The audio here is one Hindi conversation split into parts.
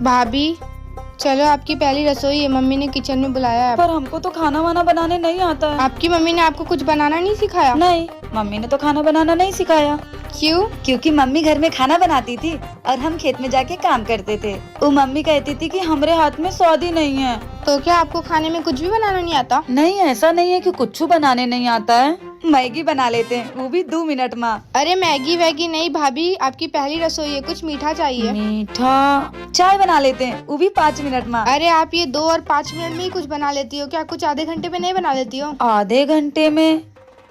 भाभी चलो, आपकी पहली रसोई है, मम्मी ने किचन में बुलाया है। पर हमको तो खाना वाना बनाने नहीं आता है। आपकी मम्मी ने आपको कुछ बनाना नहीं सिखाया? नहीं, मम्मी ने तो खाना बनाना नहीं सिखाया। क्यों? क्योंकि मम्मी घर में खाना बनाती थी और हम खेत में जाके काम करते थे। वो मम्मी कहती थी कि हमारे हाथ में स्वाद ही नहीं है। तो क्या आपको खाने में कुछ भी बनाना नहीं आता? नहीं, ऐसा नहीं है कि कुछ बनाने नहीं आता है। मैगी बना लेते हैं, वो भी 2 मिनट में। अरे मैगी वैगी नहीं भाभी, आपकी पहली रसोई है, कुछ मीठा चाहिए। मीठा? चाय बना लेते हैं, वो भी 5 मिनट में। अरे आप ये 2 और 5 मिनट में ही कुछ बना लेती हो क्या? कुछ आधे घंटे में नहीं बना लेती हो? आधे घंटे में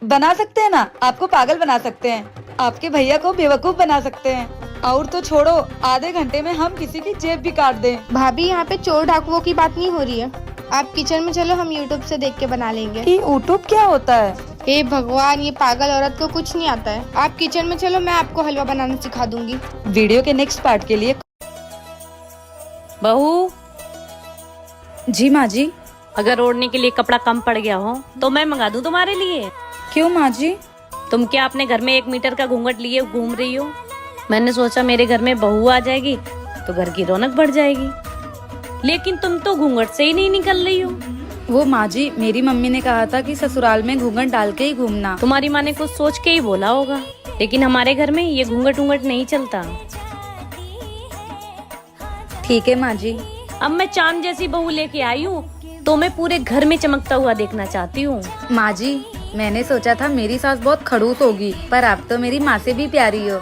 बना सकते हैं ना। आपको पागल बना सकते हैं, आपके भैया को बेवकूफ बना सकते हैं, और तो छोड़ो, आधे घंटे में हम किसी की जेब भी काट दें। भाभी यहाँ पे चोर डाकुओं की बात नहीं हो रही है। आप किचन में चलो, हम यूट्यूब से देख के बना लेंगे। ये यूट्यूब क्या होता है? हे भगवान, ये पागल औरत को कुछ नहीं आता है। आप किचन में चलो, मैं आपको हलवा बनाना सिखा दूंगी। वीडियो के नेक्स्ट पार्ट के लिए। बहू जी माँ जी। अगर ओढ़ने के लिए कपड़ा कम पड़ गया हो तो मैं मंगा दूं तुम्हारे लिए। क्यों माँ जी? तुम क्या अपने घर में 1 मीटर का घूंघट लिए घूम रही हो? मैंने सोचा मेरे घर में बहू आ जाएगी तो घर की रौनक बढ़ जाएगी, लेकिन तुम तो घूंघट से ही नहीं निकल रही हो। वो माँ जी, मेरी मम्मी ने कहा था कि ससुराल में घूंघट डाल के ही घूमना। तुम्हारी माँ ने कुछ सोच के ही बोला होगा, लेकिन हमारे घर में ये घूंघट उंघट नहीं चलता। ठीक है माँ जी। अब मैं चांद जैसी बहू लेके आई हूँ तो मैं पूरे घर में चमकता हुआ देखना चाहती हूँ। माँ जी, मैंने सोचा था मेरी सास बहुत खड़ूस होगी, पर आप तो मेरी माँ से भी प्यारी हो।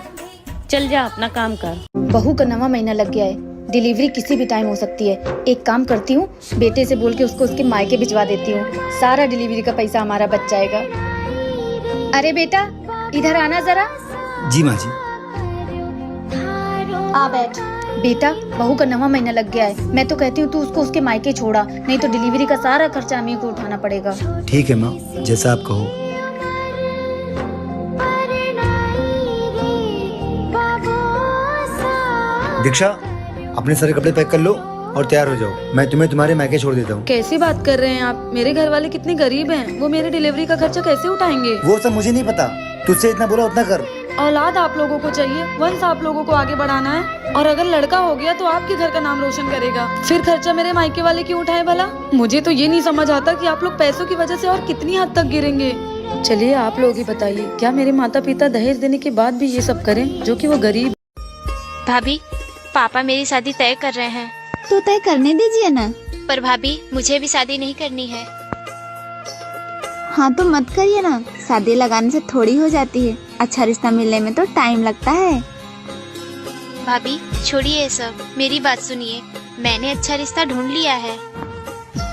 चल जा, अपना काम कर। बहू का 9वां महीना लग गया है, डिलीवरी किसी भी टाइम हो सकती है। एक काम करती हूँ, बेटे से बोल के उसको उसके मायके भिजवा देती हूँ, सारा डिलीवरी का पैसा हमारा बच जाएगा। अरे बेटा, इधर आना जरा। जी माँ जी। आ बैठ। बेटा, बहू का 9वां महीना लग गया है, मैं तो कहती हूँ तू उसको उसके मायके छोड़ा, नहीं तो डिलीवरी का सारा खर्चा हमें को उठाना पड़ेगा। ठीक है माँ, जैसा आप कहो। दीक्षा, अपने सारे कपड़े पैक कर लो और तैयार हो जाओ। मैं तुम्हें तुम्हारे मायके छोड़ देता हूँ। कैसी बात कर रहे हैं आप? मेरे घर वाले कितने गरीब हैं, वो मेरे डिलीवरी का खर्चा कैसे उठाएंगे? वो सब मुझे नहीं पता, तुझसे इतना बोला उतना कर। औलाद आप लोगों को चाहिए, वंश आप लोगों को आगे बढ़ाना है, और अगर लड़का हो गया तो आपके घर का नाम रोशन करेगा। फिर खर्चा मेरे मायके वाले क्यों उठाए भला? मुझे तो ये नहीं समझ आता कि आप लोग पैसों की वजह से और कितनी हद तक गिरेंगे। चलिए आप लोग ही बताइए, क्या मेरे माता पिता दहेज देने के बाद भी ये सब करें, जो कि वो गरीब? भाभी, पापा मेरी शादी तय कर रहे हैं। तो तय करने दीजिए ना। पर भाभी, मुझे भी शादी नहीं करनी है। हाँ तो मत करिए ना, शादी लगाने से थोड़ी हो जाती है, अच्छा रिश्ता मिलने में तो टाइम लगता है। भाभी छोड़िए ये सब, मेरी बात सुनिए, मैंने अच्छा रिश्ता ढूंढ लिया है।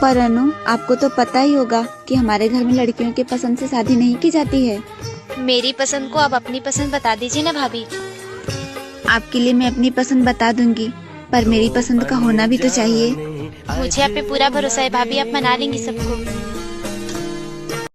पर अनु, आपको तो पता ही होगा कि हमारे घर में लड़कियों के पसंद से शादी नहीं की जाती है। मेरी पसंद को आप अपनी पसंद बता दीजिए ना भाभी। आपके लिए मैं अपनी पसंद बता दूंगी, पर मेरी पसंद का होना भी तो चाहिए। मुझे आप पे पूरा भरोसा है भाभी, आप मना लेंगी सबको।